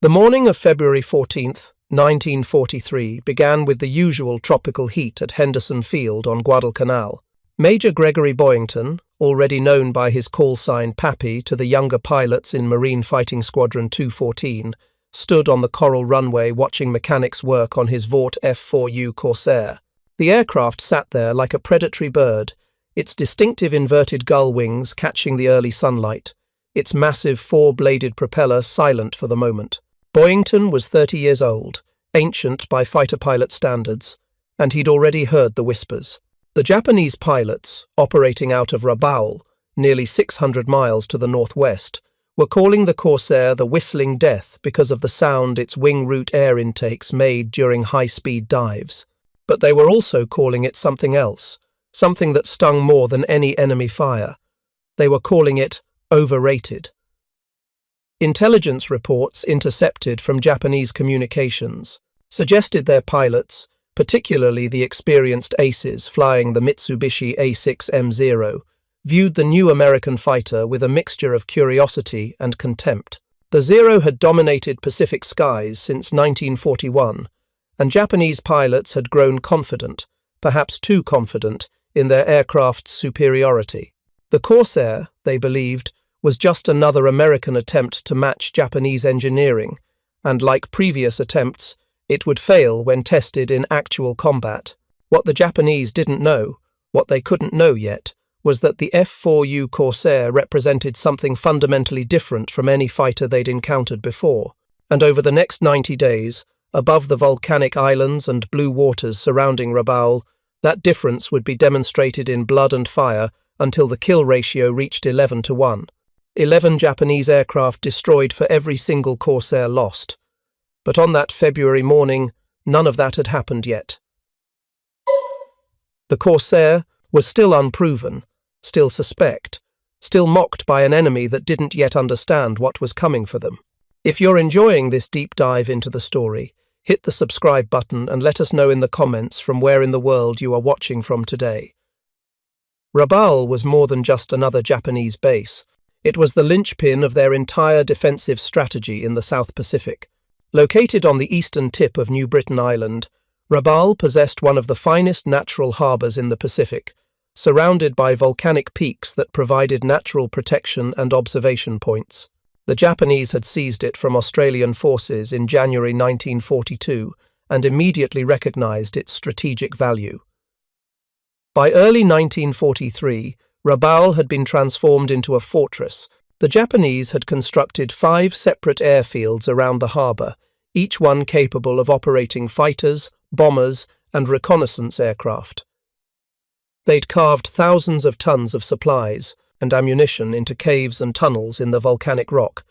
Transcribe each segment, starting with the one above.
The morning of February 14th, 1943 began with the usual tropical heat at Henderson Field on Guadalcanal. Major Gregory Boyington, already known by his call sign Pappy to the younger pilots in Marine Fighting Squadron 214, stood on the coral runway watching mechanics work on his Vought F4U Corsair. The aircraft sat there like a predatory bird, its distinctive inverted gull wings catching the early sunlight, its massive four-bladed propeller silent for the moment. Boyington was 30 years old, ancient by fighter pilot standards, and he'd already heard the whispers. The Japanese pilots, operating out of Rabaul, nearly 600 miles to the northwest, were calling the Corsair the Whistling Death because of the sound its wing root air intakes made during high-speed dives. But they were also calling it something else, something that stung more than any enemy fire. They were calling it overrated. Intelligence reports intercepted from Japanese communications suggested their pilots, particularly the experienced aces flying the Mitsubishi A6M0, viewed the new American fighter with a mixture of curiosity and contempt. The Zero had dominated Pacific skies since 1941, and Japanese pilots had grown confident, perhaps too confident, in their aircraft's superiority. The Corsair, they believed, was just another American attempt to match Japanese engineering, and like previous attempts, it would fail when tested in actual combat. What the Japanese didn't know, what they couldn't know yet, was that the F4U Corsair represented something fundamentally different from any fighter they'd encountered before. And over the next 90 days, above the volcanic islands and blue waters surrounding Rabaul, that difference would be demonstrated in blood and fire until the kill ratio reached 11-1. 11 Japanese aircraft destroyed for every single Corsair lost. But on that February morning, none of that had happened yet. The Corsair was still unproven, still suspect, still mocked by an enemy that didn't yet understand what was coming for them. If you're enjoying this deep dive into the story, hit the subscribe button and let us know in the comments from where in the world you are watching from today. Rabaul was more than just another Japanese base. It was the linchpin of their entire defensive strategy in the South Pacific. Located on the eastern tip of New Britain Island, Rabaul possessed one of the finest natural harbours in the Pacific, surrounded by volcanic peaks that provided natural protection and observation points. The Japanese had seized it from Australian forces in January 1942 and immediately recognised its strategic value. By early 1943, Rabaul had been transformed into a fortress. The Japanese had constructed 5 separate airfields around the harbour, each one capable of operating fighters, bombers, and reconnaissance aircraft. They'd carved thousands of tons of supplies and ammunition into caves and tunnels in the volcanic rock,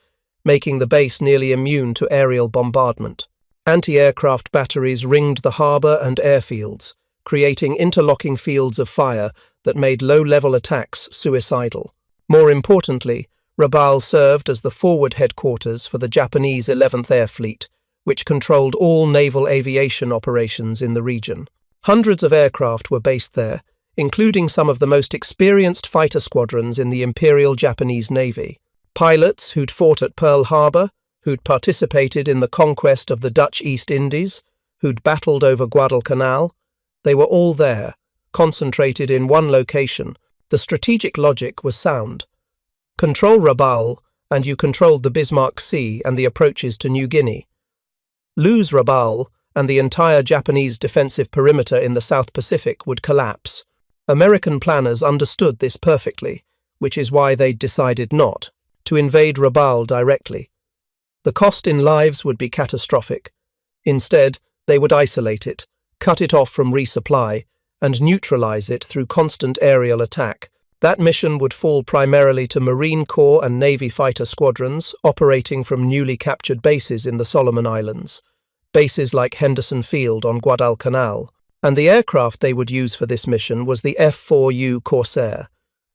making the base nearly immune to aerial bombardment. Anti-aircraft batteries ringed the harbour and airfields, creating interlocking fields of fire that made low-level attacks suicidal. More importantly, Rabaul served as the forward headquarters for the Japanese 11th Air Fleet, which controlled all naval aviation operations in the region. Hundreds of aircraft were based there, including some of the most experienced fighter squadrons in the Imperial Japanese Navy. Pilots who'd fought at Pearl Harbor, who'd participated in the conquest of the Dutch East Indies, who'd battled over Guadalcanal. They were all there, concentrated in one location. The strategic logic was sound. Control Rabaul, and you controlled the Bismarck Sea and the approaches to New Guinea. Lose Rabaul, and the entire Japanese defensive perimeter in the South Pacific would collapse. American planners understood this perfectly, which is why they'd decided not to invade Rabaul directly. The cost in lives would be catastrophic. Instead, they would isolate it, cut it off from resupply, and neutralize it through constant aerial attack. That mission would fall primarily to Marine Corps and Navy fighter squadrons operating from newly captured bases in the Solomon Islands, bases like Henderson Field on Guadalcanal, and the aircraft they would use for this mission was the F4U Corsair,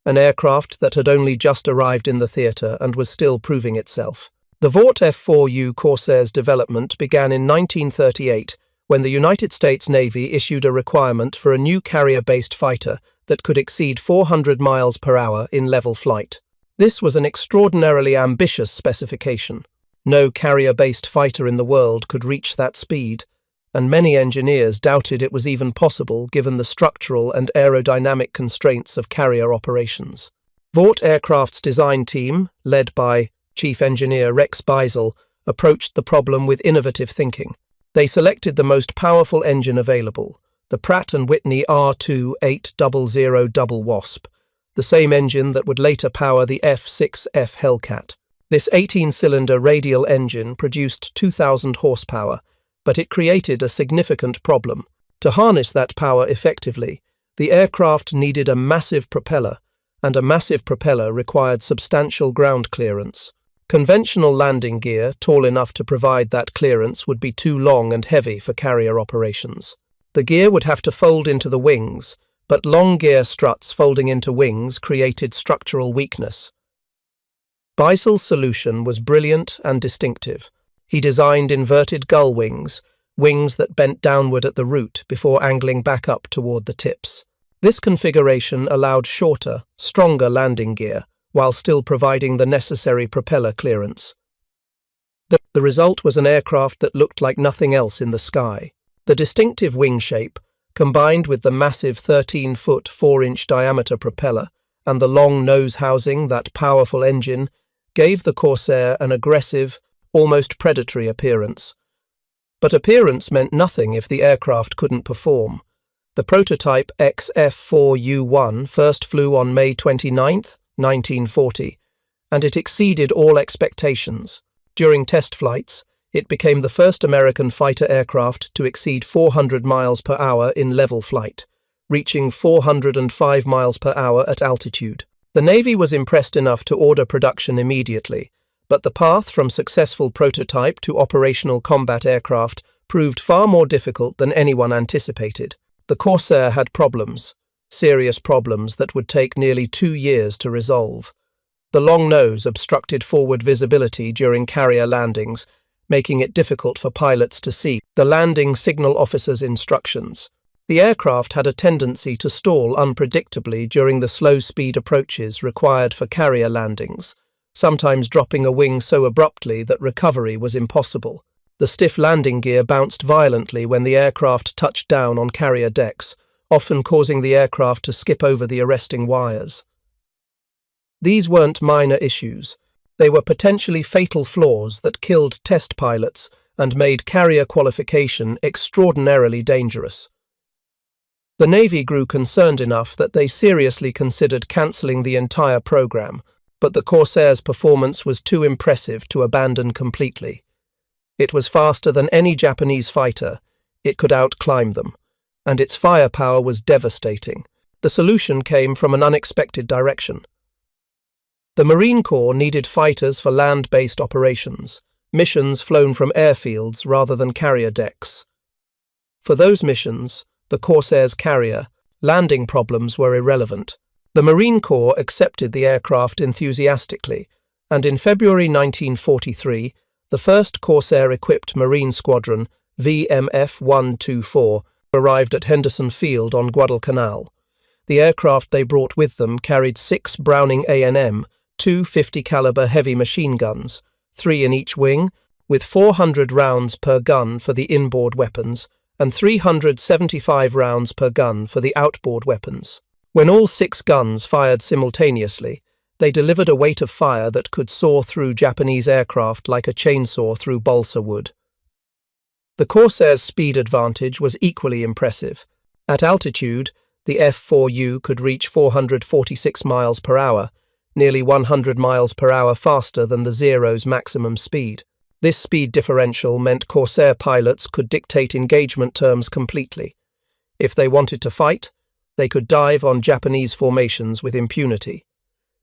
an aircraft that had only just arrived in the theatre and was still proving itself. The Vought F4U Corsair's development began in 1938 when the United States Navy issued a requirement for a new carrier-based fighter that could exceed 400 miles per hour in level flight. This was an extraordinarily ambitious specification. No carrier-based fighter in the world could reach that speed, and many engineers doubted it was even possible given the structural and aerodynamic constraints of carrier operations. Vought Aircraft's design team, led by Chief Engineer Rex Beisel, approached the problem with innovative thinking. They selected the most powerful engine available, the Pratt & Whitney R2-800 Double Wasp, the same engine that would later power the F-6F Hellcat. This 18-cylinder radial engine produced 2,000 horsepower, but it created a significant problem. To harness that power effectively, the aircraft needed a massive propeller, and a massive propeller required substantial ground clearance. Conventional landing gear, tall enough to provide that clearance, would be too long and heavy for carrier operations. The gear would have to fold into the wings, but long gear struts folding into wings created structural weakness. Beisel's solution was brilliant and distinctive. He designed inverted gull wings, wings that bent downward at the root before angling back up toward the tips. This configuration allowed shorter, stronger landing gear, while still providing the necessary propeller clearance. The result was an aircraft that looked like nothing else in the sky. The distinctive wing shape, combined with the massive 13-foot 4-inch diameter propeller and the long nose housing that powerful engine, gave the Corsair an aggressive, almost predatory appearance. But appearance meant nothing if the aircraft couldn't perform. The prototype F4U first flew on May 29, 1940, and it exceeded all expectations. During test flights, it became the first American fighter aircraft to exceed 400 miles per hour in level flight, reaching 405 miles per hour at altitude. The Navy was impressed enough to order production immediately, but the path from successful prototype to operational combat aircraft proved far more difficult than anyone anticipated. The Corsair had problems, serious problems that would take nearly 2 years to resolve. The long nose obstructed forward visibility during carrier landings, making it difficult for pilots to see the landing signal officer's instructions. The aircraft had a tendency to stall unpredictably during the slow-speed approaches required for carrier landings, sometimes dropping a wing so abruptly that recovery was impossible. The stiff landing gear bounced violently when the aircraft touched down on carrier decks, often causing the aircraft to skip over the arresting wires. These weren't minor issues. They were potentially fatal flaws that killed test pilots and made carrier qualification extraordinarily dangerous. The Navy grew concerned enough that they seriously considered cancelling the entire program, but the Corsair's performance was too impressive to abandon completely. It was faster than any Japanese fighter, it could outclimb them, and its firepower was devastating. The solution came from an unexpected direction. The Marine Corps needed fighters for land-based operations, missions flown from airfields rather than carrier decks. For those missions, the Corsair's carrier, landing problems were irrelevant. The Marine Corps accepted the aircraft enthusiastically, and in February 1943, the first Corsair-equipped Marine Squadron, VMF 124, arrived at Henderson Field on Guadalcanal. The aircraft they brought with them carried 6 Browning A&M, 2 50-caliber heavy machine guns, 3 in each wing, with 400 rounds per gun for the inboard weapons, and 375 rounds per gun for the outboard weapons. When all 6 guns fired simultaneously, they delivered a weight of fire that could saw through Japanese aircraft like a chainsaw through balsa wood. The Corsair's speed advantage was equally impressive. At altitude, the F4U could reach 446 miles per hour, nearly 100 miles per hour faster than the Zero's maximum speed. This speed differential meant Corsair pilots could dictate engagement terms completely. If they wanted to fight, they could dive on Japanese formations with impunity.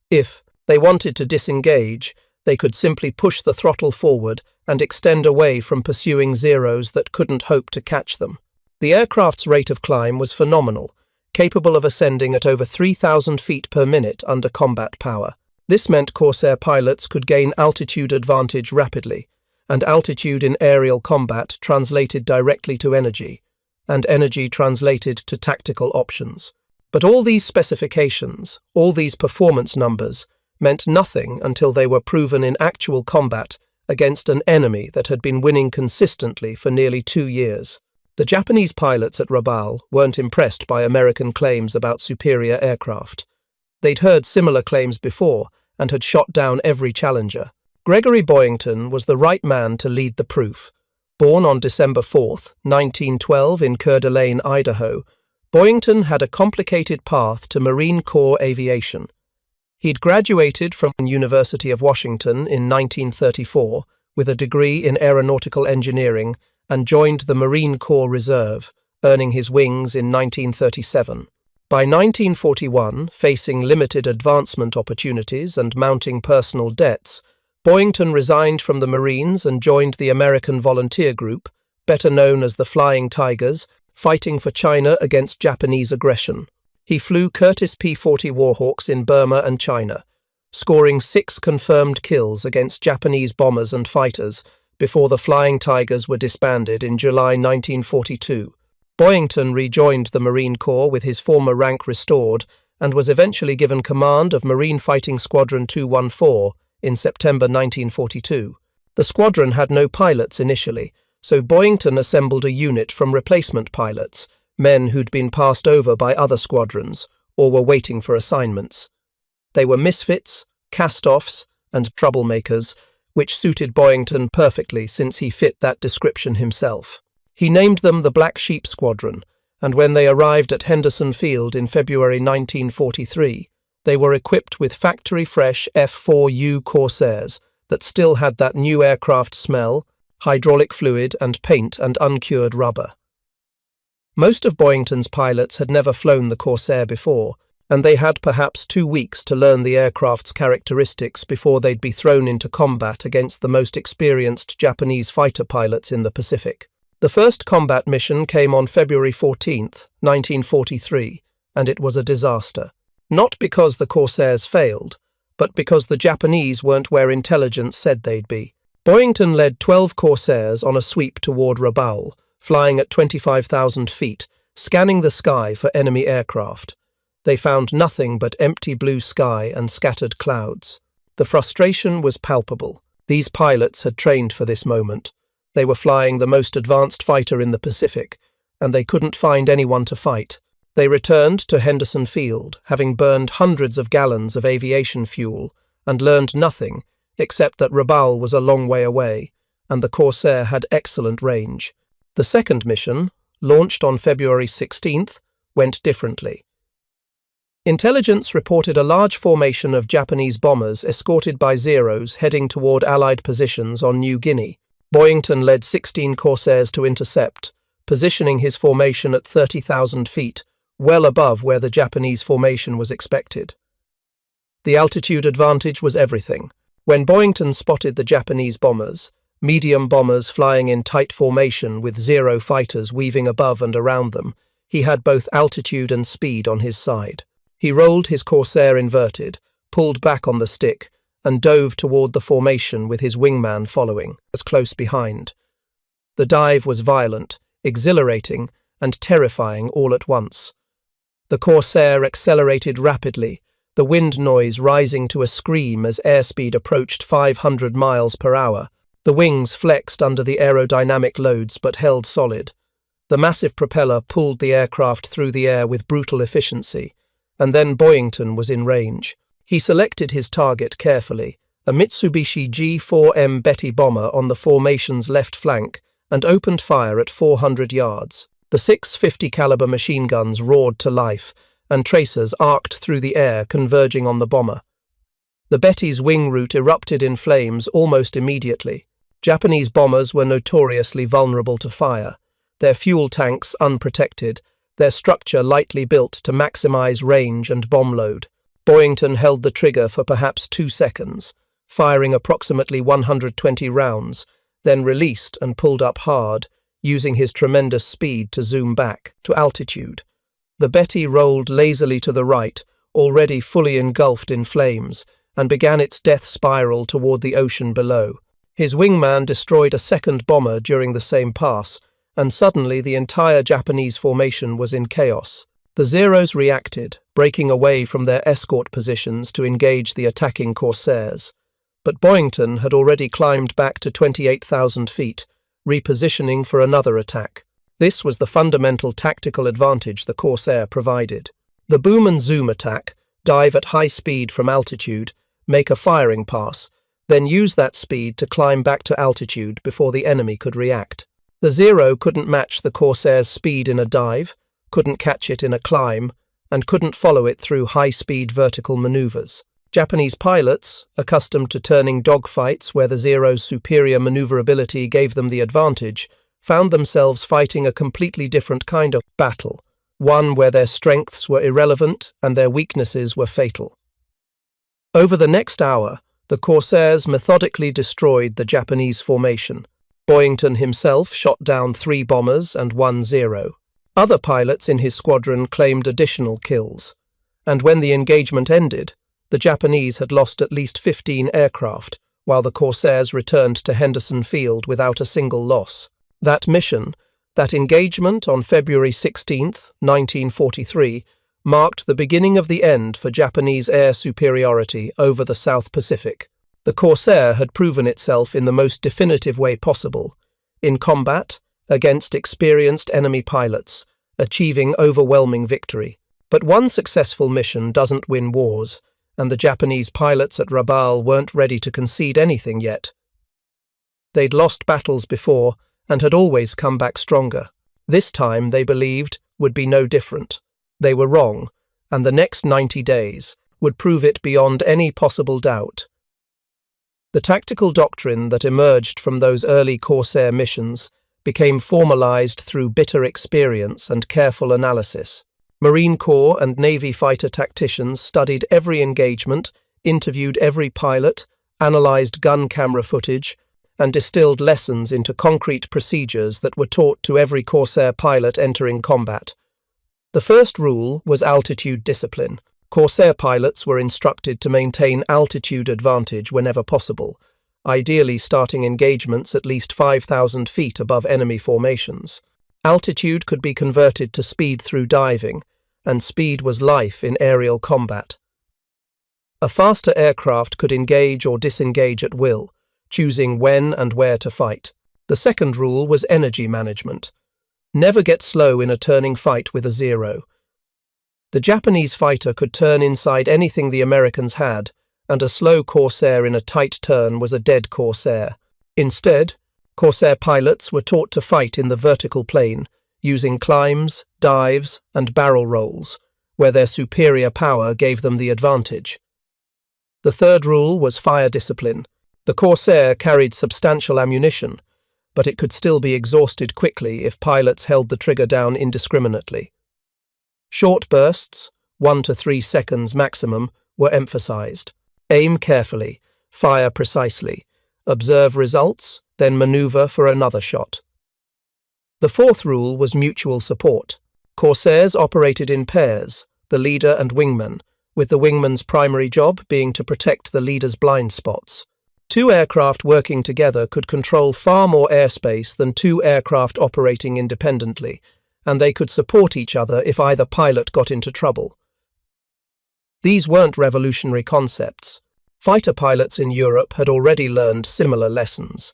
If they wanted to disengage, they could simply push the throttle forward and extend away from pursuing Zeros that couldn't hope to catch them. The aircraft's rate of climb was phenomenal, capable of ascending at over 3,000 feet per minute under combat power. This meant Corsair pilots could gain altitude advantage rapidly, and altitude in aerial combat translated directly to energy, and energy translated to tactical options. But all these specifications, all these performance numbers, meant nothing until they were proven in actual combat against an enemy that had been winning consistently for nearly 2 years. The Japanese pilots at Rabaul weren't impressed by American claims about superior aircraft. They'd heard similar claims before and had shot down every challenger. Gregory Boyington was the right man to lead the proof. Born on December 4, 1912 in Coeur d'Alene, Idaho, Boyington had a complicated path to Marine Corps aviation. He'd graduated from the University of Washington in 1934 with a degree in aeronautical engineering and joined the Marine Corps Reserve, earning his wings in 1937. By 1941, facing limited advancement opportunities and mounting personal debts, Boyington resigned from the Marines and joined the American Volunteer Group, better known as the Flying Tigers, fighting for China against Japanese aggression. He flew Curtiss P-40 Warhawks in Burma and China, scoring 6 confirmed kills against Japanese bombers and fighters before the Flying Tigers were disbanded in July 1942. Boyington rejoined the Marine Corps with his former rank restored and was eventually given command of Marine Fighting Squadron 214 in September 1942. The squadron had no pilots initially, so Boyington assembled a unit from replacement pilots, men who'd been passed over by other squadrons or were waiting for assignments. They were misfits, cast-offs, and troublemakers, which suited Boyington perfectly since he fit that description himself. He named them the Black Sheep Squadron, and when they arrived at Henderson Field in February 1943, they were equipped with factory-fresh F4U Corsairs that still had that new aircraft smell, hydraulic fluid and paint and uncured rubber. Most of Boyington's pilots had never flown the Corsair before, and they had perhaps 2 weeks to learn the aircraft's characteristics before they'd be thrown into combat against the most experienced Japanese fighter pilots in the Pacific. The first combat mission came on February 14, 1943, and it was a disaster. Not because the Corsairs failed, but because the Japanese weren't where intelligence said they'd be. Boyington led 12 Corsairs on a sweep toward Rabaul, flying at 25,000 feet, scanning the sky for enemy aircraft. They found nothing but empty blue sky and scattered clouds. The frustration was palpable. These pilots had trained for this moment. They were flying the most advanced fighter in the Pacific, and they couldn't find anyone to fight. They returned to Henderson Field, having burned hundreds of gallons of aviation fuel, and learned nothing except that Rabaul was a long way away, and the Corsair had excellent range. The second mission, launched on February 16th, went differently. Intelligence reported a large formation of Japanese bombers escorted by Zeros heading toward Allied positions on New Guinea. Boyington led 16 Corsairs to intercept, positioning his formation at 30,000 feet, well above where the Japanese formation was expected. The altitude advantage was everything. When Boyington spotted the Japanese bombers, medium bombers flying in tight formation with Zero fighters weaving above and around them, he had both altitude and speed on his side. He rolled his Corsair inverted, pulled back on the stick, and dove toward the formation with his wingman following, as close behind. The dive was violent, exhilarating, and terrifying all at once. The Corsair accelerated rapidly, the wind noise rising to a scream as airspeed approached 500 miles per hour. The wings flexed under the aerodynamic loads but held solid. The massive propeller pulled the aircraft through the air with brutal efficiency, and then Boyington was in range. He selected his target carefully, a Mitsubishi G4M Betty bomber on the formation's left flank, and opened fire at 400 yards. The 650 caliber machine guns roared to life, and tracers arced through the air, converging on the bomber. The Betty's wing root erupted in flames almost immediately. Japanese bombers were notoriously vulnerable to fire, their fuel tanks unprotected, their structure lightly built to maximize range and bomb load. Boyington held the trigger for perhaps 2 seconds, firing approximately 120 rounds, then released and pulled up hard, using his tremendous speed to zoom back to altitude. The Betty rolled lazily to the right, already fully engulfed in flames, and began its death spiral toward the ocean below. His wingman destroyed a second bomber during the same pass, and suddenly the entire Japanese formation was in chaos. The Zeros reacted, breaking away from their escort positions to engage the attacking Corsairs. but Boyington had already climbed back to 28,000 feet, repositioning for another attack. This was the fundamental tactical advantage the Corsair provided. The boom and zoom attack, dive at high speed from altitude, make a firing pass, then use that speed to climb back to altitude before the enemy could react. The Zero couldn't match the Corsair's speed in a dive, couldn't catch it in a climb, and couldn't follow it through high-speed vertical maneuvers. Japanese pilots, accustomed to turning dogfights where the Zero's superior maneuverability gave them the advantage, found themselves fighting a completely different kind of battle, one where their strengths were irrelevant and their weaknesses were fatal. Over the next hour, the Corsairs methodically destroyed the Japanese formation. Boyington himself shot down 3 bombers and 1 Zero. Other pilots in his squadron claimed additional kills, and when the engagement ended, the Japanese had lost at least 15 aircraft, while the Corsairs returned to Henderson Field without a single loss. That mission, that engagement on February 16, 1943, marked the beginning of the end for Japanese air superiority over the South Pacific. The Corsair had proven itself in the most definitive way possible, in combat, against experienced enemy pilots, achieving overwhelming victory. But one successful mission doesn't win wars, and the Japanese pilots at Rabaul weren't ready to concede anything yet. They'd lost battles before and had always come back stronger. This time, they believed, would be no different. They were wrong, and the next 90 days would prove it beyond any possible doubt. The tactical doctrine that emerged from those early Corsair missions became formalized through bitter experience and careful analysis. Marine Corps and Navy fighter tacticians studied every engagement, interviewed every pilot, analyzed gun camera footage, and distilled lessons into concrete procedures that were taught to every Corsair pilot entering combat. The first rule was altitude discipline. Corsair pilots were instructed to maintain altitude advantage whenever possible, ideally starting engagements at least 5,000 feet above enemy formations. Altitude could be converted to speed through diving, and speed was life in aerial combat. A faster aircraft could engage or disengage at will, choosing when and where to fight. The second rule was energy management. Never get slow in a turning fight with a Zero. The Japanese fighter could turn inside anything the Americans had, and a slow Corsair in a tight turn was a dead Corsair. Instead, Corsair pilots were taught to fight in the vertical plane, using climbs, dives, and barrel rolls, where their superior power gave them the advantage. The third rule was fire discipline. The Corsair carried substantial ammunition, but it could still be exhausted quickly if pilots held the trigger down indiscriminately. Short bursts, 1 to 3 seconds maximum, were emphasized. Aim carefully, fire precisely, observe results, then maneuver for another shot. The fourth rule was mutual support. Corsairs operated in pairs, the leader and wingman, with the wingman's primary job being to protect the leader's blind spots. 2 aircraft working together could control far more airspace than 2 aircraft operating independently, and they could support each other if either pilot got into trouble. These weren't revolutionary concepts. Fighter pilots in Europe had already learned similar lessons,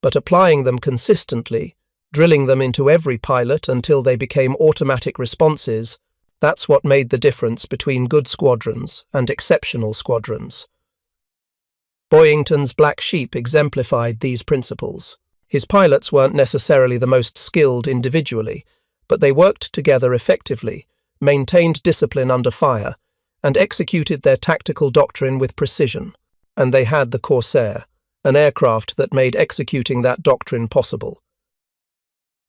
but applying them consistently, drilling them into every pilot until they became automatic responses, that's what made the difference between good squadrons and exceptional squadrons. Boyington's Black Sheep exemplified these principles. His pilots weren't necessarily the most skilled individually, but they worked together effectively, maintained discipline under fire, and executed their tactical doctrine with precision. And they had the Corsair, an aircraft that made executing that doctrine possible.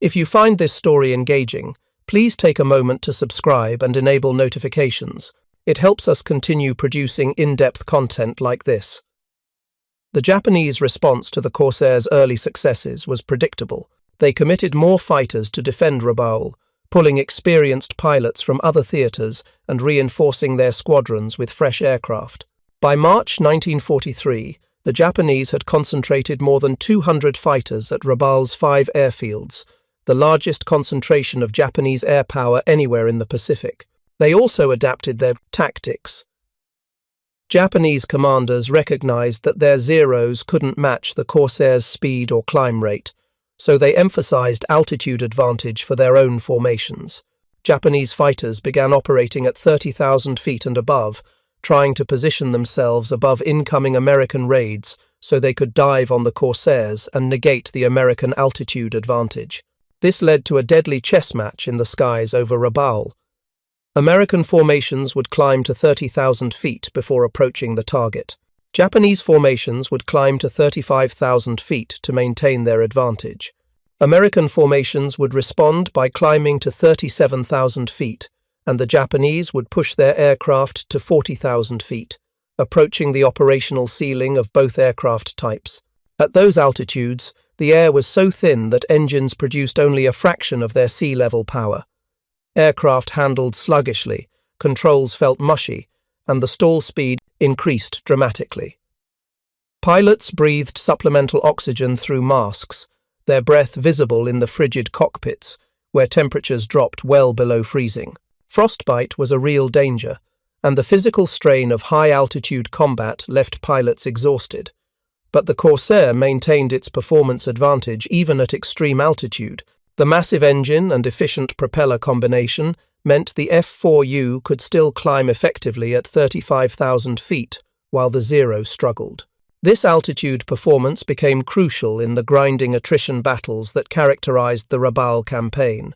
If you find this story engaging, please take a moment to subscribe and enable notifications. It helps us continue producing in-depth content like this. The Japanese response to the Corsairs' early successes was predictable. They committed more fighters to defend Rabaul, pulling experienced pilots from other theatres and reinforcing their squadrons with fresh aircraft. By March 1943, the Japanese had concentrated more than 200 fighters at Rabaul's 5 airfields, the largest concentration of Japanese air power anywhere in the Pacific. They also adapted their tactics. Japanese commanders recognized that their Zeros couldn't match the Corsairs' speed or climb rate, so they emphasized altitude advantage for their own formations. Japanese fighters began operating at 30,000 feet and above, trying to position themselves above incoming American raids so they could dive on the Corsairs and negate the American altitude advantage. This led to a deadly chess match in the skies over Rabaul. American formations would climb to 30,000 feet before approaching the target. Japanese formations would climb to 35,000 feet to maintain their advantage. American formations would respond by climbing to 37,000 feet, and the Japanese would push their aircraft to 40,000 feet, approaching the operational ceiling of both aircraft types. At those altitudes, the air was so thin that engines produced only a fraction of their sea-level power. Aircraft handled sluggishly, controls felt mushy, and the stall speed increased dramatically. Pilots breathed supplemental oxygen through masks, their breath visible in the frigid cockpits, where temperatures dropped well below freezing. Frostbite was a real danger, and the physical strain of high-altitude combat left pilots exhausted. But the Corsair maintained its performance advantage even at extreme altitude. The massive engine and efficient propeller combination meant the F4U could still climb effectively at 35,000 feet, while the Zero struggled. This altitude performance became crucial in the grinding attrition battles that characterized the Rabaul campaign.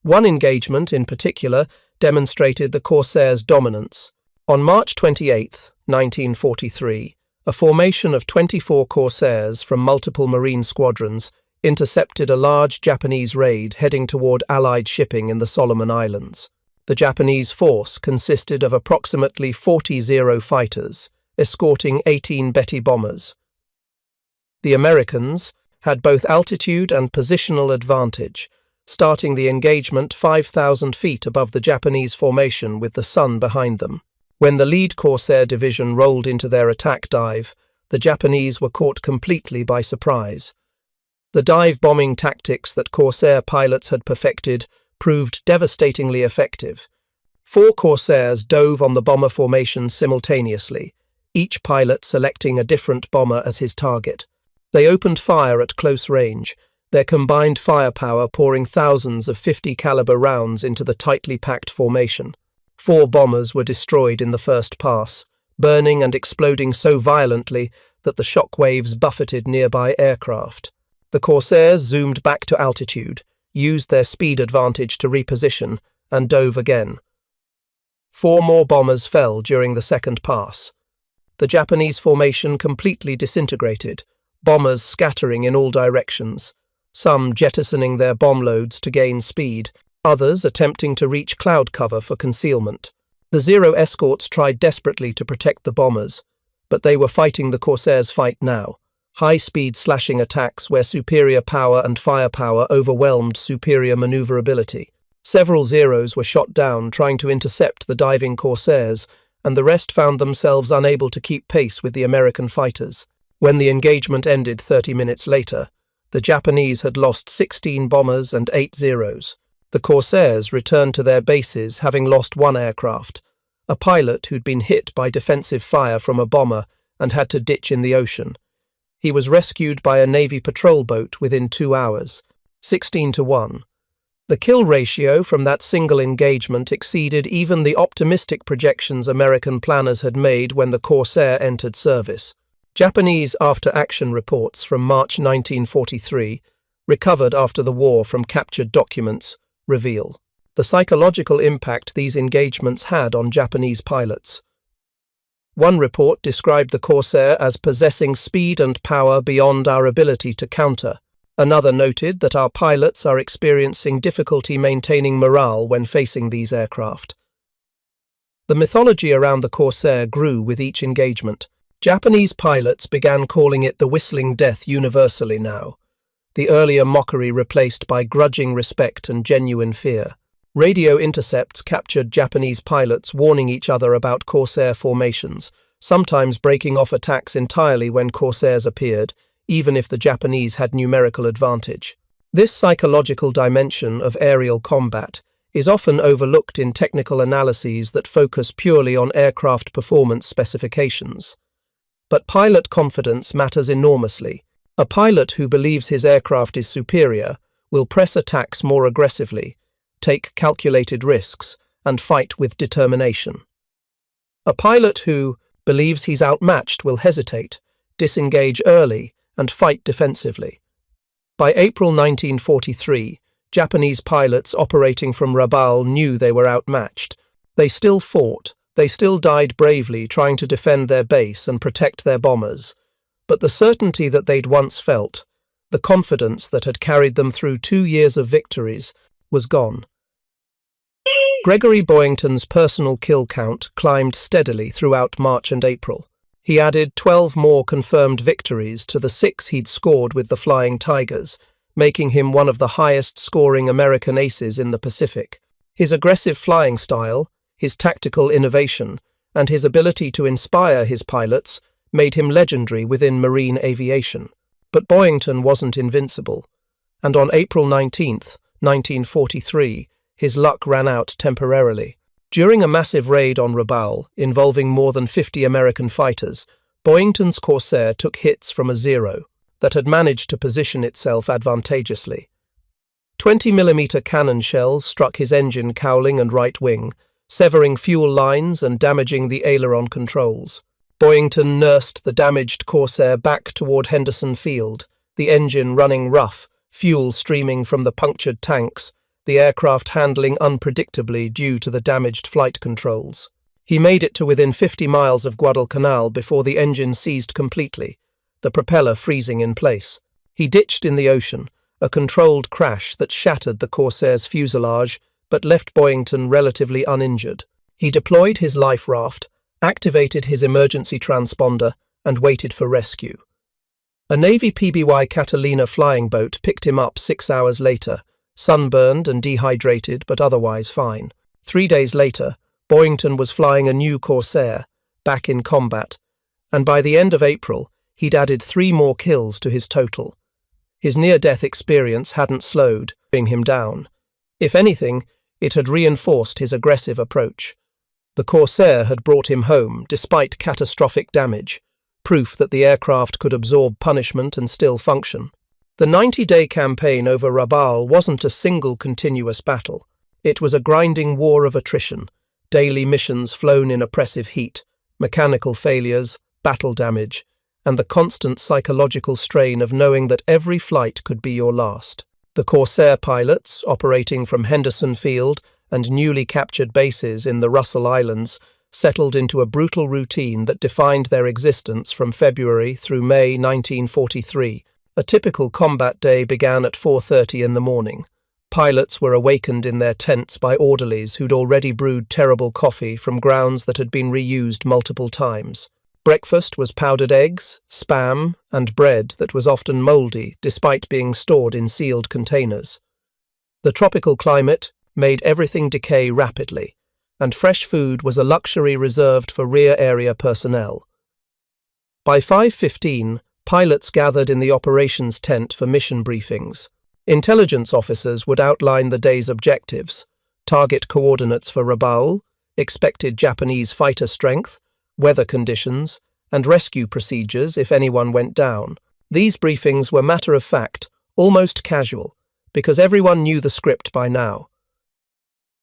One engagement, in particular, demonstrated the Corsairs' dominance. On March 28, 1943, a formation of 24 Corsairs from multiple Marine squadrons intercepted a large Japanese raid heading toward Allied shipping in the Solomon Islands. The Japanese force consisted of approximately 40 Zero fighters, escorting 18 Betty bombers. The Americans had both altitude and positional advantage, starting the engagement 5,000 feet above the Japanese formation with the sun behind them. When the lead Corsair division rolled into their attack dive, the Japanese were caught completely by surprise. The dive-bombing tactics that Corsair pilots had perfected proved devastatingly effective. 4 Corsairs dove on the bomber formation simultaneously, each pilot selecting a different bomber as his target. They opened fire at close range, their combined firepower pouring thousands of .50 caliber rounds into the tightly packed formation. 4 bombers were destroyed in the first pass, burning and exploding so violently that the shock waves buffeted nearby aircraft. The Corsairs zoomed back to altitude, used their speed advantage to reposition, and dove again. 4 more bombers fell during the second pass. The Japanese formation completely disintegrated, bombers scattering in all directions, some jettisoning their bomb loads to gain speed, others attempting to reach cloud cover for concealment. The Zero escorts tried desperately to protect the bombers, but they were fighting the Corsairs' fight now. High-speed slashing attacks where superior power and firepower overwhelmed superior maneuverability. Several Zeros were shot down trying to intercept the diving Corsairs, and the rest found themselves unable to keep pace with the American fighters. When the engagement ended 30 minutes later, the Japanese had lost 16 bombers and 8 Zeros. The Corsairs returned to their bases having lost 1 aircraft, a pilot who'd been hit by defensive fire from a bomber and had to ditch in the ocean. He was rescued by a Navy patrol boat within 2 hours, 16-1. The kill ratio from that single engagement exceeded even the optimistic projections American planners had made when the Corsair entered service. Japanese after-action reports from March 1943, recovered after the war from captured documents, reveal the psychological impact these engagements had on Japanese pilots. One report described the Corsair as possessing speed and power beyond our ability to counter. Another noted that our pilots are experiencing difficulty maintaining morale when facing these aircraft. The mythology around the Corsair grew with each engagement. Japanese pilots began calling it the Whistling Death universally now, the earlier mockery replaced by grudging respect and genuine fear. Radio intercepts captured Japanese pilots warning each other about Corsair formations, sometimes breaking off attacks entirely when Corsairs appeared, even if the Japanese had numerical advantage. This psychological dimension of aerial combat is often overlooked in technical analyses that focus purely on aircraft performance specifications. But pilot confidence matters enormously. A pilot who believes his aircraft is superior will press attacks more aggressively, take calculated risks, and fight with determination. A pilot who believes he's outmatched will hesitate, disengage early, and fight defensively. By April 1943, Japanese pilots operating from Rabaul knew they were outmatched. They still fought, they still died bravely trying to defend their base and protect their bombers. But the certainty that they'd once felt, the confidence that had carried them through 2 years of victories, was gone. Gregory Boyington's personal kill count climbed steadily throughout March and April. He added 12 more confirmed victories to the 6 he'd scored with the Flying Tigers, making him one of the highest-scoring American aces in the Pacific. His aggressive flying style, his tactical innovation, and his ability to inspire his pilots made him legendary within marine aviation. But Boyington wasn't invincible, and on April 19, 1943, his luck ran out temporarily. During a massive raid on Rabaul, involving more than 50 American fighters, Boyington's Corsair took hits from a Zero that had managed to position itself advantageously. 20mm cannon shells struck his engine cowling and right wing, severing fuel lines and damaging the aileron controls. Boyington nursed the damaged Corsair back toward Henderson Field, the engine running rough, fuel streaming from the punctured tanks, the aircraft handling unpredictably due to the damaged flight controls. He made it to within 50 miles of Guadalcanal before the engine seized completely, the propeller freezing in place. He ditched in the ocean, a controlled crash that shattered the Corsair's fuselage but left Boyington relatively uninjured. He deployed his life raft, activated his emergency transponder, and waited for rescue. A Navy PBY Catalina flying boat picked him up 6 hours later, sunburned and dehydrated but otherwise fine. 3 days later, Boyington was flying a new Corsair, back in combat, and by the end of April, he'd added 3 more kills to his total. His near-death experience hadn't slowed, bringing him down. If anything, it had reinforced his aggressive approach. The Corsair had brought him home despite catastrophic damage, proof that the aircraft could absorb punishment and still function. The 90-day campaign over Rabaul wasn't a single continuous battle. It was a grinding war of attrition, daily missions flown in oppressive heat, mechanical failures, battle damage, and the constant psychological strain of knowing that every flight could be your last. The Corsair pilots, operating from Henderson Field and newly captured bases in the Russell Islands, settled into a brutal routine that defined their existence from February through May 1943. A typical combat day began at 4:30 in the morning. Pilots were awakened in their tents by orderlies who'd already brewed terrible coffee from grounds that had been reused multiple times. Breakfast was powdered eggs, spam, and bread that was often mouldy despite being stored in sealed containers. The tropical climate made everything decay rapidly, and fresh food was a luxury reserved for rear area personnel. By 5:15, pilots gathered in the operations tent for mission briefings. Intelligence officers would outline the day's objectives, target coordinates for Rabaul, expected Japanese fighter strength, weather conditions, and rescue procedures if anyone went down. These briefings were matter-of-fact, almost casual, because everyone knew the script by now.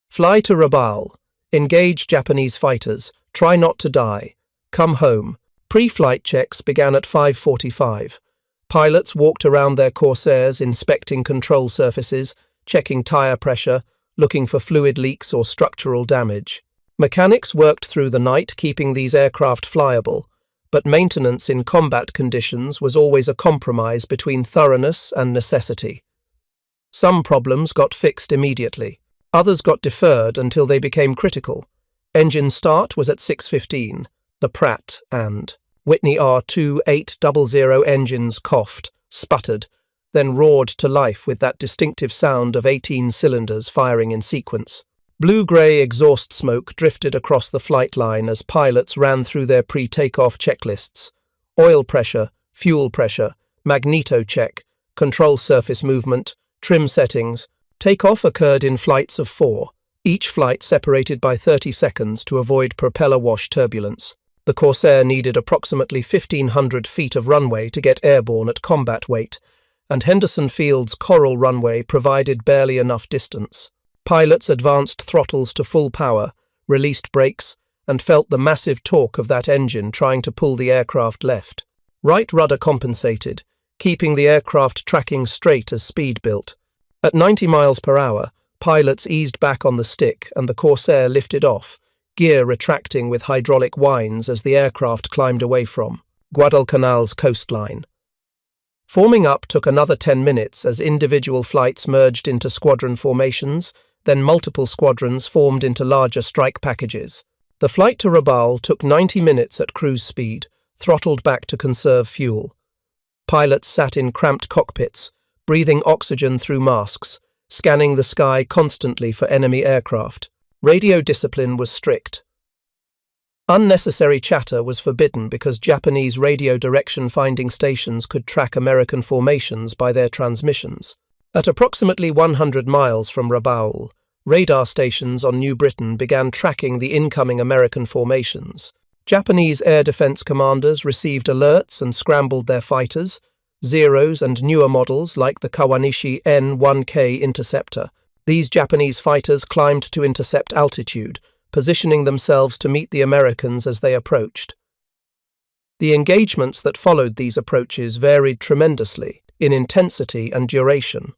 Fly to Rabaul, engage Japanese fighters, try not to die, come home. Pre-flight checks began at 5:45. Pilots walked around their Corsairs inspecting control surfaces, checking tire pressure, looking for fluid leaks or structural damage. Mechanics worked through the night keeping these aircraft flyable, but maintenance in combat conditions was always a compromise between thoroughness and necessity. Some problems got fixed immediately. Others got deferred until they became critical. Engine start was at 6:15. The Pratt and Whitney R2800 engines coughed, sputtered, then roared to life with that distinctive sound of 18 cylinders firing in sequence. Blue-grey exhaust smoke drifted across the flight line as pilots ran through their pre-takeoff checklists. Oil pressure, fuel pressure, magneto check, control surface movement, trim settings. Takeoff occurred in flights of 4, each flight separated by 30 seconds to avoid propeller wash turbulence. The Corsair needed approximately 1,500 feet of runway to get airborne at combat weight, and Henderson Field's Coral runway provided barely enough distance. Pilots advanced throttles to full power, released brakes, and felt the massive torque of that engine trying to pull the aircraft left. Right rudder compensated, keeping the aircraft tracking straight as speed built. At 90 miles per hour, pilots eased back on the stick and the Corsair lifted off, gear retracting with hydraulic whines as the aircraft climbed away from Guadalcanal's coastline. Forming up took another 10 minutes as individual flights merged into squadron formations, then multiple squadrons formed into larger strike packages. The flight to Rabaul took 90 minutes at cruise speed, throttled back to conserve fuel. Pilots sat in cramped cockpits, breathing oxygen through masks, scanning the sky constantly for enemy aircraft. Radio discipline was strict. Unnecessary chatter was forbidden because Japanese radio direction finding stations could track American formations by their transmissions. At approximately 100 miles from Rabaul, radar stations on New Britain began tracking the incoming American formations. Japanese air defense commanders received alerts and scrambled their fighters, Zeros and newer models like the Kawanishi N-1K interceptor. These Japanese fighters climbed to intercept altitude, positioning themselves to meet the Americans as they approached. The engagements that followed these approaches varied tremendously in intensity and duration.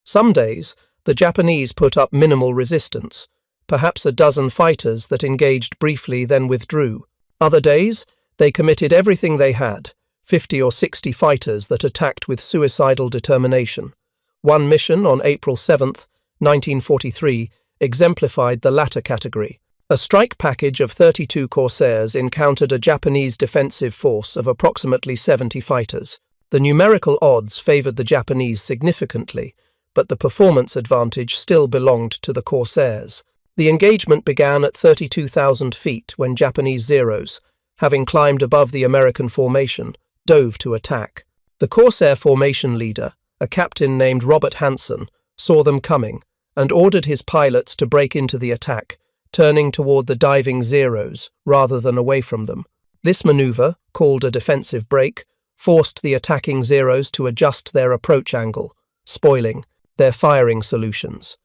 Some days, the Japanese put up minimal resistance, perhaps a dozen fighters that engaged briefly then withdrew. Other days, they committed everything they had, 50 or 60 fighters that attacked with suicidal determination. One mission on April 7, 1943, exemplified the latter category. A strike package of 32 Corsairs encountered a Japanese defensive force of approximately 70 fighters. The numerical odds favored the Japanese significantly, but the performance advantage still belonged to the Corsairs. The engagement began at 32,000 feet when Japanese Zeros, having climbed above the American formation, dove to attack. The Corsair formation leader, a captain named Robert Hansen, saw them coming and ordered his pilots to break into the attack, turning toward the diving Zeros rather than away from them. This maneuver, called a defensive break, forced the attacking Zeros to adjust their approach angle, spoiling their firing solutions.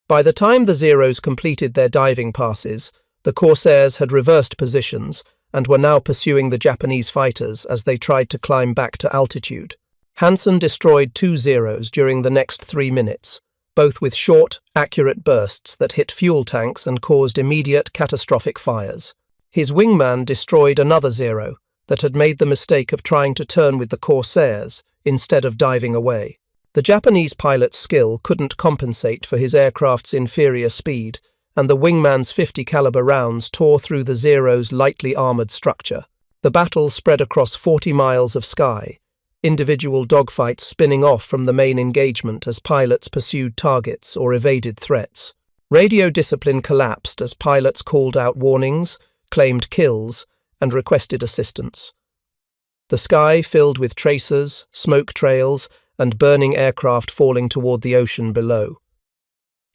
By the time the Zeros completed their diving passes, the Corsairs had reversed positions and were now pursuing the Japanese fighters as they tried to climb back to altitude. Hansen destroyed 2 Zeros during the next 3 minutes, both with short, accurate bursts that hit fuel tanks and caused immediate catastrophic fires. His wingman destroyed another Zero that had made the mistake of trying to turn with the Corsairs instead of diving away. The Japanese pilot's skill couldn't compensate for his aircraft's inferior speed, and the wingman's 50 caliber rounds tore through the Zero's lightly armored structure. The battle spread across 40 miles of sky, individual dogfights spinning off from the main engagement as pilots pursued targets or evaded threats. Radio discipline collapsed as pilots called out warnings, claimed kills, and requested assistance. The sky filled with tracers, smoke trails, and burning aircraft falling toward the ocean below.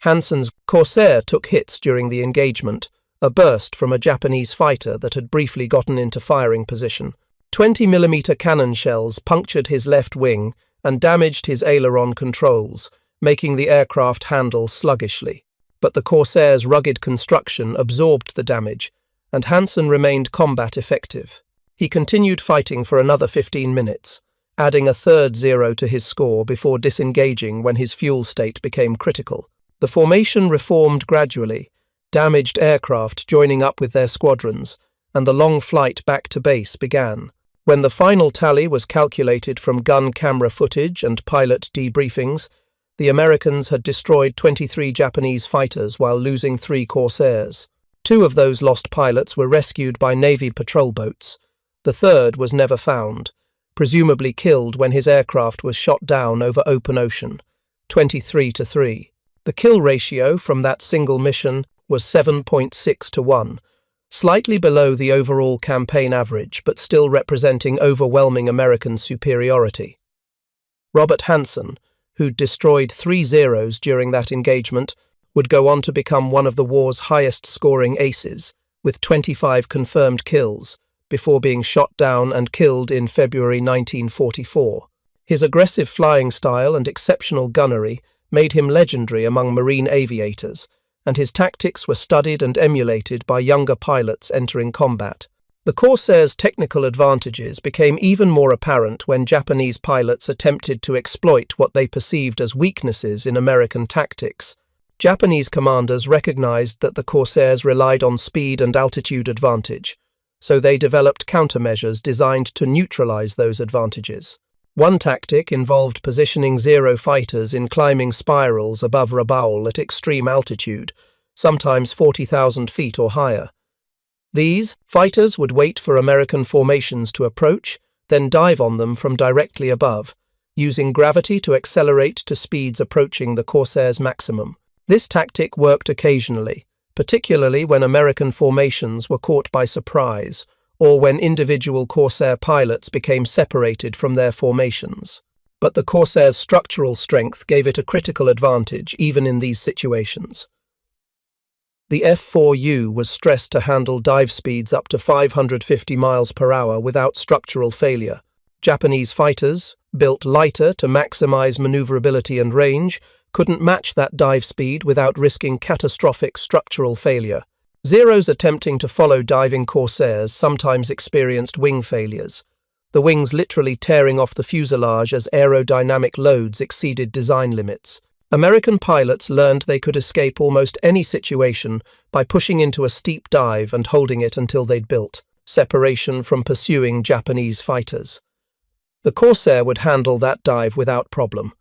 Hansen's Corsair took hits during the engagement, a burst from a Japanese fighter that had briefly gotten into firing position. 20mm cannon shells punctured his left wing and damaged his aileron controls, making the aircraft handle sluggishly. But the Corsair's rugged construction absorbed the damage, and Hansen remained combat effective. He continued fighting for another 15 minutes, adding a third Zero to his score before disengaging when his fuel state became critical. The formation reformed gradually, damaged aircraft joining up with their squadrons, and the long flight back to base began. When the final tally was calculated from gun camera footage and pilot debriefings, the Americans had destroyed 23 Japanese fighters while losing 3 Corsairs. 2 of those lost pilots were rescued by Navy patrol boats. The third was never found, presumably killed when his aircraft was shot down over open ocean, 23-3. The kill ratio from that single mission was 7.6-1, slightly below the overall campaign average, but still representing overwhelming American superiority. Robert Hansen, who'd destroyed 3 Zeros during that engagement, would go on to become one of the war's highest-scoring aces, with 25 confirmed kills, before being shot down and killed in February 1944. His aggressive flying style and exceptional gunnery made him legendary among Marine aviators, and his tactics were studied and emulated by younger pilots entering combat. The Corsairs' technical advantages became even more apparent when Japanese pilots attempted to exploit what they perceived as weaknesses in American tactics. Japanese commanders recognized that the Corsairs relied on speed and altitude advantage, so they developed countermeasures designed to neutralize those advantages. One tactic involved positioning Zero fighters in climbing spirals above Rabaul at extreme altitude, sometimes 40,000 feet or higher. These fighters would wait for American formations to approach, then dive on them from directly above, using gravity to accelerate to speeds approaching the Corsairs' maximum. This tactic worked occasionally, particularly when American formations were caught by surprise, or when individual Corsair pilots became separated from their formations. But the Corsairs' structural strength gave it a critical advantage even in these situations. The F4U was stressed to handle dive speeds up to 550 miles per hour without structural failure. Japanese fighters, built lighter to maximize maneuverability and range, couldn't match that dive speed without risking catastrophic structural failure. Zeros attempting to follow diving Corsairs sometimes experienced wing failures, the wings literally tearing off the fuselage as aerodynamic loads exceeded design limits. American pilots learned they could escape almost any situation by pushing into a steep dive and holding it until they'd built separation from pursuing Japanese fighters. The Corsair would handle that dive without problem.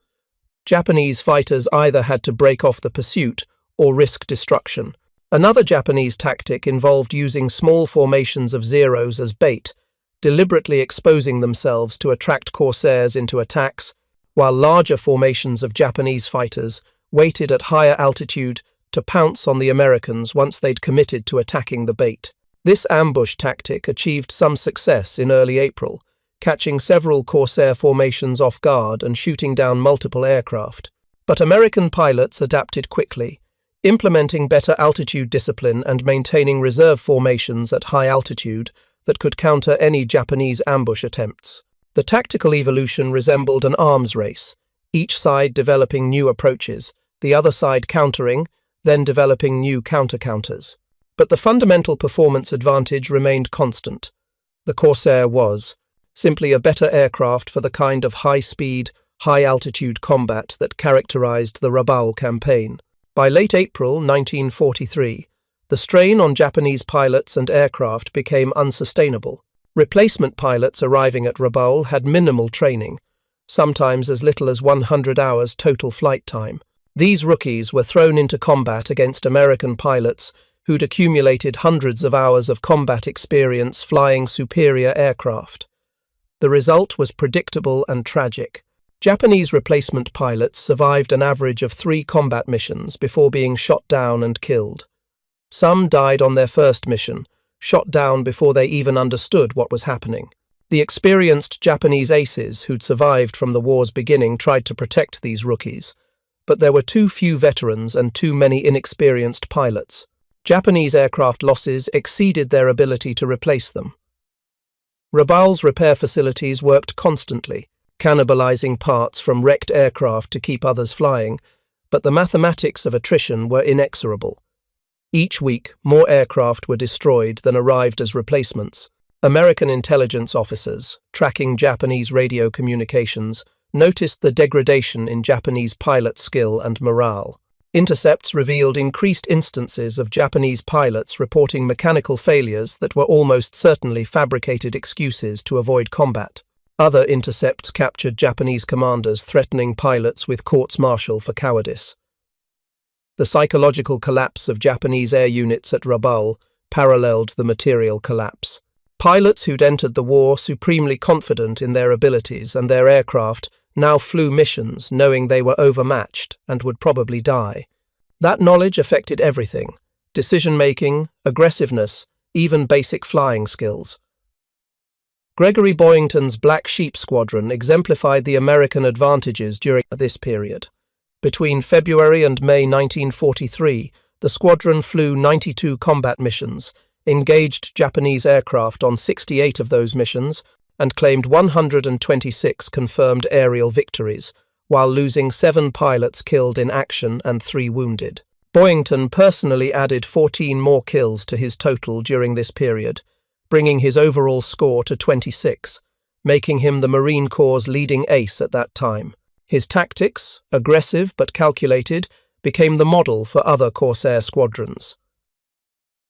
Japanese fighters either had to break off the pursuit or risk destruction. Another Japanese tactic involved using small formations of Zeros as bait, deliberately exposing themselves to attract Corsairs into attacks, while larger formations of Japanese fighters waited at higher altitude to pounce on the Americans once they'd committed to attacking the bait. This ambush tactic achieved some success in early April, catching several Corsair formations off guard and shooting down multiple aircraft. But American pilots adapted quickly, implementing better altitude discipline and maintaining reserve formations at high altitude that could counter any Japanese ambush attempts. The tactical evolution resembled an arms race, each side developing new approaches, the other side countering, then developing new counter-counters. But the fundamental performance advantage remained constant. The Corsair was simply a better aircraft for the kind of high-speed, high-altitude combat that characterized the Rabaul campaign. By late April 1943, the strain on Japanese pilots and aircraft became unsustainable. Replacement pilots arriving at Rabaul had minimal training, sometimes as little as 100 hours total flight time. These rookies were thrown into combat against American pilots who'd accumulated hundreds of hours of combat experience flying superior aircraft. The result was predictable and tragic. Japanese replacement pilots survived an average of 3 combat missions before being shot down and killed. Some died on their first mission, shot down before they even understood what was happening. The experienced Japanese aces who'd survived from the war's beginning tried to protect these rookies, but there were too few veterans and too many inexperienced pilots. Japanese aircraft losses exceeded their ability to replace them. Rabaul's repair facilities worked constantly, cannibalizing parts from wrecked aircraft to keep others flying, but the mathematics of attrition were inexorable. Each week, more aircraft were destroyed than arrived as replacements. American intelligence officers, tracking Japanese radio communications, noticed the degradation in Japanese pilot skill and morale. Intercepts revealed increased instances of Japanese pilots reporting mechanical failures that were almost certainly fabricated excuses to avoid combat. Other intercepts captured Japanese commanders threatening pilots with courts-martial for cowardice. The psychological collapse of Japanese air units at Rabaul paralleled the material collapse. Pilots who'd entered the war supremely confident in their abilities and their aircraft now flew missions knowing they were overmatched and would probably die. That knowledge affected everything: decision-making, aggressiveness, even basic flying skills. Gregory Boyington's Black Sheep Squadron exemplified the American advantages during this period. Between February and May 1943, the squadron flew 92 combat missions, engaged Japanese aircraft on 68 of those missions, and claimed 126 confirmed aerial victories, while losing 7 pilots killed in action and 3 wounded. Boyington personally added 14 more kills to his total during this period, bringing his overall score to 26, making him the Marine Corps' leading ace at that time. His tactics, aggressive but calculated, became the model for other Corsair squadrons.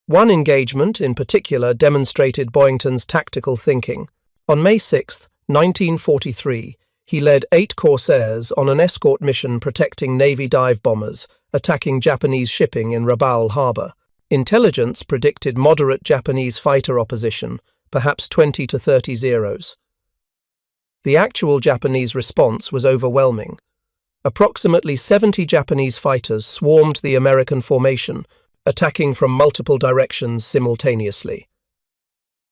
One engagement in particular demonstrated Boyington's tactical thinking. On May 6, 1943, he led 8 Corsairs on an escort mission protecting Navy dive bombers, attacking Japanese shipping in Rabaul harbor. Intelligence predicted moderate Japanese fighter opposition, perhaps 20 to 30 Zeros. The actual Japanese response was overwhelming. Approximately 70 Japanese fighters swarmed the American formation, attacking from multiple directions simultaneously.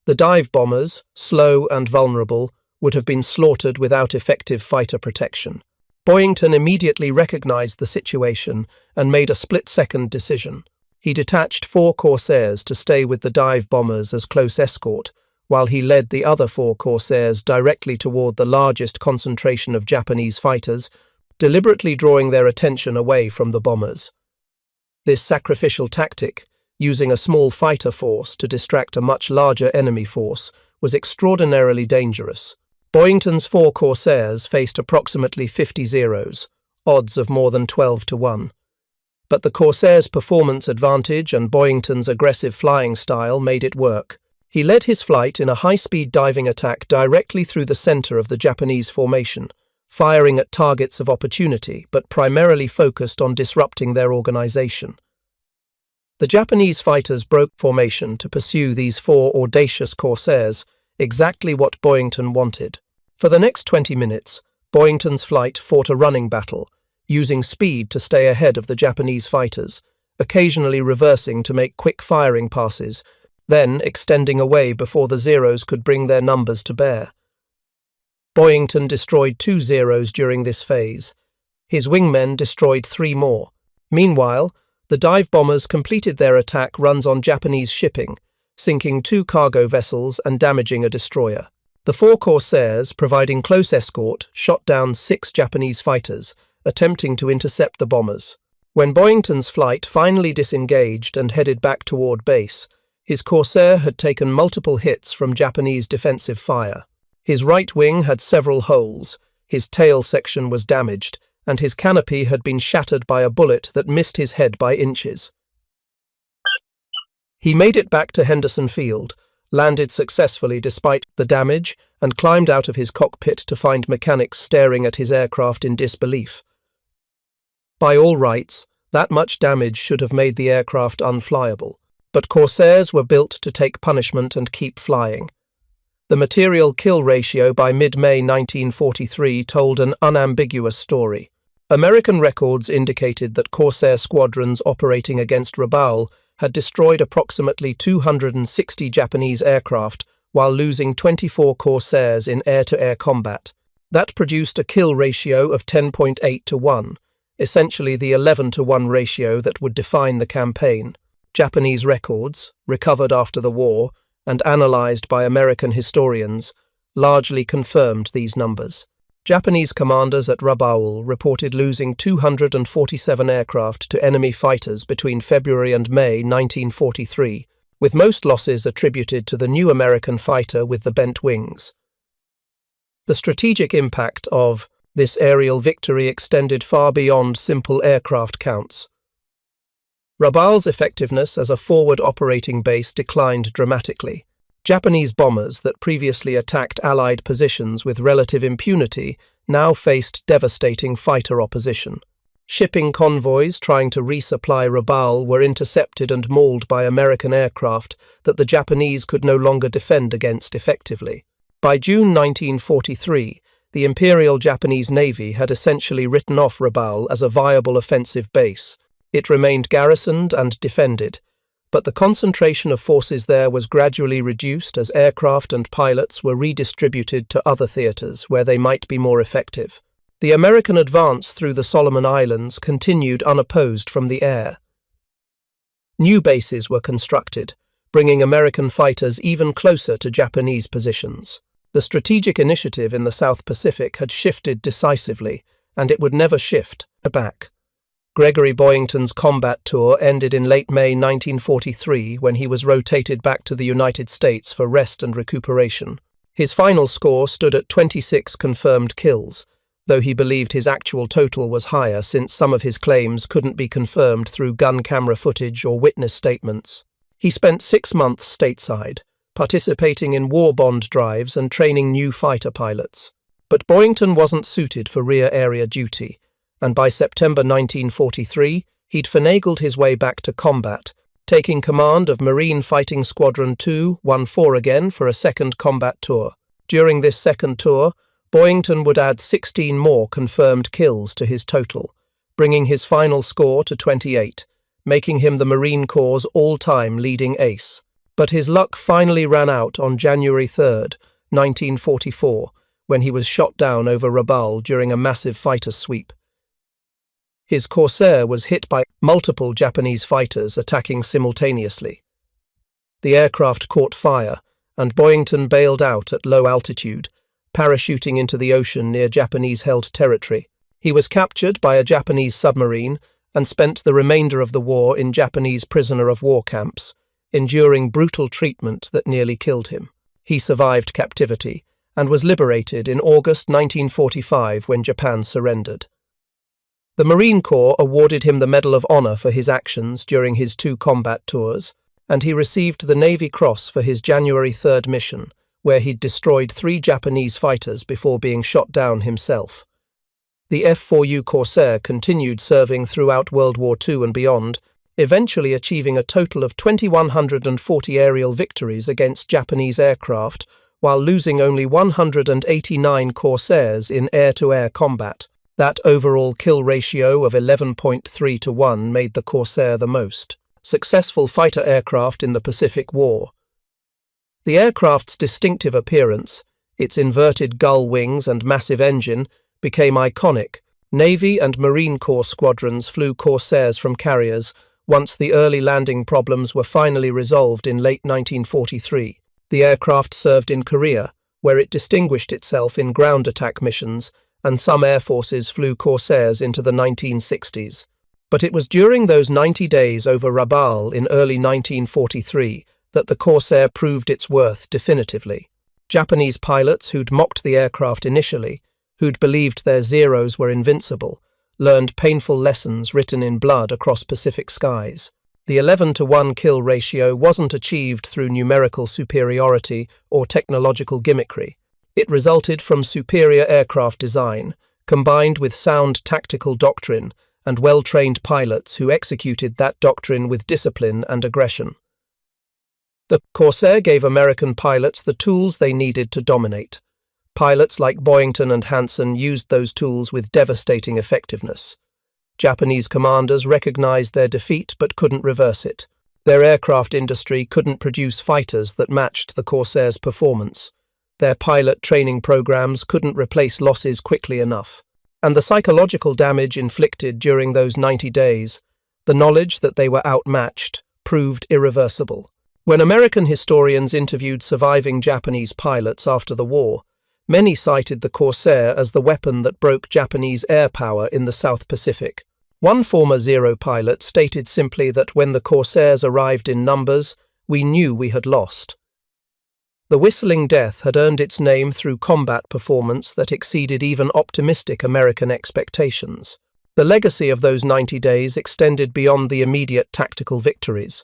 The dive bombers, slow and vulnerable, would have been slaughtered without effective fighter protection. Boyington immediately recognized the situation and made a split-second decision. He detached 4 Corsairs to stay with the dive bombers as close escort, while he led the other 4 Corsairs directly toward the largest concentration of Japanese fighters, deliberately drawing their attention away from the bombers. This sacrificial tactic, using a small fighter force to distract a much larger enemy force, was extraordinarily dangerous. Boyington's 4 Corsairs faced approximately 50 Zeros, odds of more than 12 to 1. But the Corsairs' performance advantage and Boyington's aggressive flying style made it work. He led his flight in a high-speed diving attack directly through the center of the Japanese formation, firing at targets of opportunity but primarily focused on disrupting their organization. The Japanese fighters broke formation to pursue these 4 audacious Corsairs, exactly what Boyington wanted. For the next 20 minutes, Boyington's flight fought a running battle, using speed to stay ahead of the Japanese fighters, occasionally reversing to make quick firing passes, then extending away before the Zeros could bring their numbers to bear. Boyington destroyed 2 Zeros during this phase. His wingmen destroyed 3 more. Meanwhile, the dive bombers completed their attack runs on Japanese shipping, sinking 2 cargo vessels and damaging a destroyer. The 4 Corsairs, providing close escort, shot down 6 Japanese fighters, attempting to intercept the bombers. When Boyington's flight finally disengaged and headed back toward base, his Corsair had taken multiple hits from Japanese defensive fire. His right wing had several holes, his tail section was damaged, and his canopy had been shattered by a bullet that missed his head by inches. He made it back to Henderson Field, landed successfully despite the damage, and climbed out of his cockpit to find mechanics staring at his aircraft in disbelief. By all rights, that much damage should have made the aircraft unflyable, but Corsairs were built to take punishment and keep flying. The material kill ratio by mid-May 1943 told an unambiguous story. American records indicated that Corsair squadrons operating against Rabaul had destroyed approximately 260 Japanese aircraft while losing 24 Corsairs in air-to-air combat. That produced a kill ratio of 10.8 to 1, essentially the 11 to 1 ratio that would define the campaign. Japanese records, recovered after the war and analyzed by American historians, largely confirmed these numbers. Japanese commanders at Rabaul reported losing 247 aircraft to enemy fighters between February and May 1943, with most losses attributed to the new American fighter with the bent wings. The strategic impact of this aerial victory extended far beyond simple aircraft counts. Rabaul's effectiveness as a forward operating base declined dramatically. Japanese bombers that previously attacked Allied positions with relative impunity now faced devastating fighter opposition. Shipping convoys trying to resupply Rabaul were intercepted and mauled by American aircraft that the Japanese could no longer defend against effectively. By June 1943, the Imperial Japanese Navy had essentially written off Rabaul as a viable offensive base. It remained garrisoned and defended, but the concentration of forces there was gradually reduced as aircraft and pilots were redistributed to other theatres where they might be more effective. The American advance through the Solomon Islands continued unopposed from the air. New bases were constructed, bringing American fighters even closer to Japanese positions. The strategic initiative in the South Pacific had shifted decisively, and it would never shift back. Gregory Boyington's combat tour ended in late May 1943 when he was rotated back to the United States for rest and recuperation. His final score stood at 26 confirmed kills, though he believed his actual total was higher since some of his claims couldn't be confirmed through gun camera footage or witness statements. He spent 6 months stateside, participating in war bond drives and training new fighter pilots. But Boyington wasn't suited for rear area duty, and by September 1943, he'd finagled his way back to combat, taking command of Marine Fighting Squadron 214 again for a second combat tour. During this second tour, Boyington would add 16 more confirmed kills to his total, bringing his final score to 28, making him the Marine Corps' all-time leading ace. But his luck finally ran out on January 3, 1944, when he was shot down over Rabaul during a massive fighter sweep. His Corsair was hit by multiple Japanese fighters attacking simultaneously. The aircraft caught fire, and Boyington bailed out at low altitude, parachuting into the ocean near Japanese-held territory. He was captured by a Japanese submarine and spent the remainder of the war in Japanese prisoner-of-war camps, enduring brutal treatment that nearly killed him. He survived captivity and was liberated in August 1945 when Japan surrendered. The Marine Corps awarded him the Medal of Honor for his actions during his 2 combat tours, and he received the Navy Cross for his January 3 mission, where he'd destroyed 3 Japanese fighters before being shot down himself. The F4U Corsair continued serving throughout World War II and beyond, eventually achieving a total of 2,140 aerial victories against Japanese aircraft, while losing only 189 Corsairs in air-to-air combat. That overall kill ratio of 11.3 to 1 made the Corsair the most successful fighter aircraft in the Pacific War. The aircraft's distinctive appearance, its inverted gull wings and massive engine, became iconic. Navy and Marine Corps squadrons flew Corsairs from carriers once the early landing problems were finally resolved in late 1943. The aircraft served in Korea, where it distinguished itself in ground attack missions, and some air forces flew Corsairs into the 1960s. But it was during those 90 days over Rabaul in early 1943 that the Corsair proved its worth definitively. Japanese pilots who'd mocked the aircraft initially, who'd believed their Zeros were invincible, learned painful lessons written in blood across Pacific skies. The 11-to-1 kill ratio wasn't achieved through numerical superiority or technological gimmickry. It resulted from superior aircraft design, combined with sound tactical doctrine and well-trained pilots who executed that doctrine with discipline and aggression. The Corsair gave American pilots the tools they needed to dominate. Pilots like Boyington and Hansen used those tools with devastating effectiveness. Japanese commanders recognized their defeat but couldn't reverse it. Their aircraft industry couldn't produce fighters that matched the Corsair's performance. Their pilot training programs couldn't replace losses quickly enough. And the psychological damage inflicted during those 90 days, the knowledge that they were outmatched, proved irreversible. When American historians interviewed surviving Japanese pilots after the war, many cited the Corsair as the weapon that broke Japanese air power in the South Pacific. One former Zero pilot stated simply that when the Corsairs arrived in numbers, we knew we had lost. The Whistling Death had earned its name through combat performance that exceeded even optimistic American expectations. The legacy of those 90 days extended beyond the immediate tactical victories.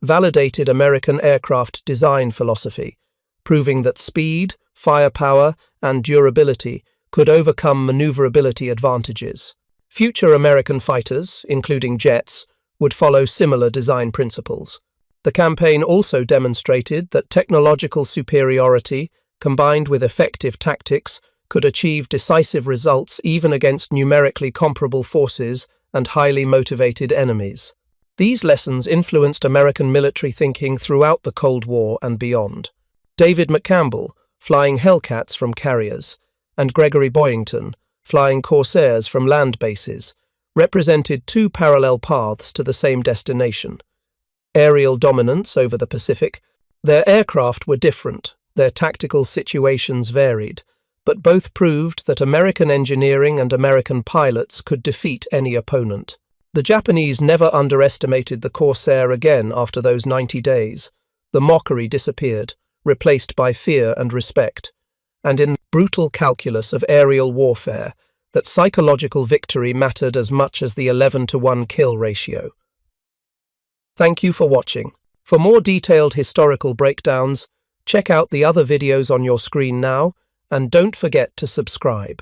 Validated American aircraft design philosophy, proving that speed, firepower, and durability could overcome maneuverability advantages. Future American fighters, including jets, would follow similar design principles. The campaign also demonstrated that technological superiority, combined with effective tactics, could achieve decisive results even against numerically comparable forces and highly motivated enemies. These lessons influenced American military thinking throughout the Cold War and beyond. David McCampbell, flying Hellcats from carriers, and Gregory Boyington, flying Corsairs from land bases, represented two parallel paths to the same destination. Aerial dominance over the Pacific. Their aircraft were different, their tactical situations varied, but both proved that American engineering and American pilots could defeat any opponent. The Japanese never underestimated the Corsair again after those 90 days. The mockery disappeared, replaced by fear and respect. And in the brutal calculus of aerial warfare, that psychological victory mattered as much as the 11-to-1 kill ratio. Thank you for watching. For more detailed historical breakdowns, check out the other videos on your screen now, and don't forget to subscribe.